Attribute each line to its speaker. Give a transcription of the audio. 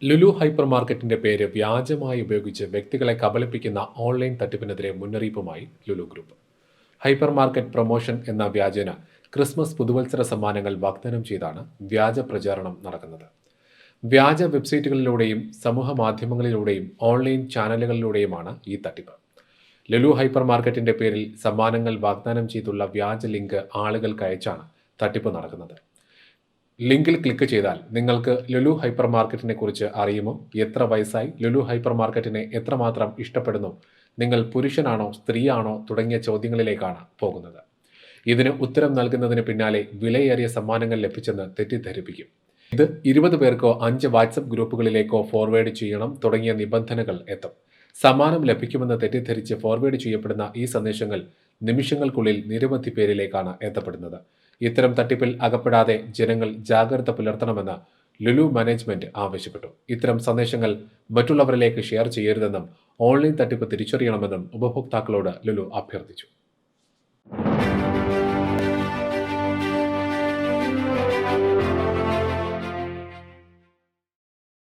Speaker 1: Lulu hyper മാർക്കറ്റിന്റെ പേര് വ്യാജമായി ഉപയോഗിച്ച് വ്യക്തികളെ കബളിപ്പിക്കുന്ന ഓൺലൈൻ തട്ടിപ്പിനെതിരെ മുന്നറിയിപ്പുമായി Lulu group. Hyper market promotion എന്ന വ്യാജേന ക്രിസ്മസ് പുതുവത്സര സമ്മാനങ്ങൾ വാഗ്ദാനം ചെയ്താണ് വ്യാജ പ്രചാരണം നടക്കുന്നത്. വ്യാജ വെബ്സൈറ്റുകളിലൂടെയും സമൂഹ മാധ്യമങ്ങളിലൂടെയും ഓൺലൈൻ ചാനലുകളിലൂടെയുമാണ് ഈ തട്ടിപ്പ്. ലുലു ഹൈപ്പർ മാർക്കറ്റിന്റെ പേരിൽ സമ്മാനങ്ങൾ വാഗ്ദാനം ചെയ്തുള്ള വ്യാജ ലിങ്ക് ആളുകൾക്ക് അയച്ചാണ് തട്ടിപ്പ് നടക്കുന്നത്. ലിങ്കിൽ ക്ലിക്ക് ചെയ്താൽ നിങ്ങൾക്ക് ലുലു ഹൈപ്പർ മാർക്കറ്റിനെ കുറിച്ച് അറിയുമോ, എത്ര വയസ്സായി, ലുലു ഹൈപ്പർ മാർക്കറ്റിനെ എത്രമാത്രം ഇഷ്ടപ്പെടുന്നു, നിങ്ങൾ പുരുഷനാണോ സ്ത്രീയാണോ തുടങ്ങിയ ചോദ്യങ്ങളിലേക്കാണ് പോകുന്നത്. ഇതിന് ഉത്തരം നൽകുന്നതിന് പിന്നാലെ വിലയേറിയ സമ്മാനങ്ങൾ ലഭിച്ചെന്ന് തെറ്റിദ്ധരിപ്പിക്കും. ഇത് 20 പേർക്കോ 5 വാട്സപ്പ് ഗ്രൂപ്പുകളിലേക്കോ ഫോർവേഡ് ചെയ്യണം തുടങ്ങിയ നിബന്ധനകൾ എത്തും. സമ്മാനം ലഭിക്കുമെന്ന് തെറ്റിദ്ധരിച്ച് ഫോർവേഡ് ചെയ്യപ്പെടുന്ന ഈ സന്ദേശങ്ങൾ നിമിഷങ്ങൾക്കുള്ളിൽ നിരവധി പേരിലേക്കാണ് എത്തപ്പെടുന്നത്. ഇത്തരം തട്ടിപ്പിൽ അകപ്പെടാതെ ജനങ്ങൾ ജാഗ്രത പുലർത്തണമെന്ന് ലുലു മാനേജ്മെന്റ് ആവശ്യപ്പെട്ടു. ഇത്തരം സന്ദേശങ്ങൾ മറ്റുള്ളവരിലേക്ക് ഷെയർ ചെയ്യരുതെന്നും ഓൺലൈൻ തട്ടിപ്പ് തിരിച്ചറിയണമെന്നും ഉപഭോക്താക്കളോട് ലുലു അഭ്യർത്ഥിച്ചു.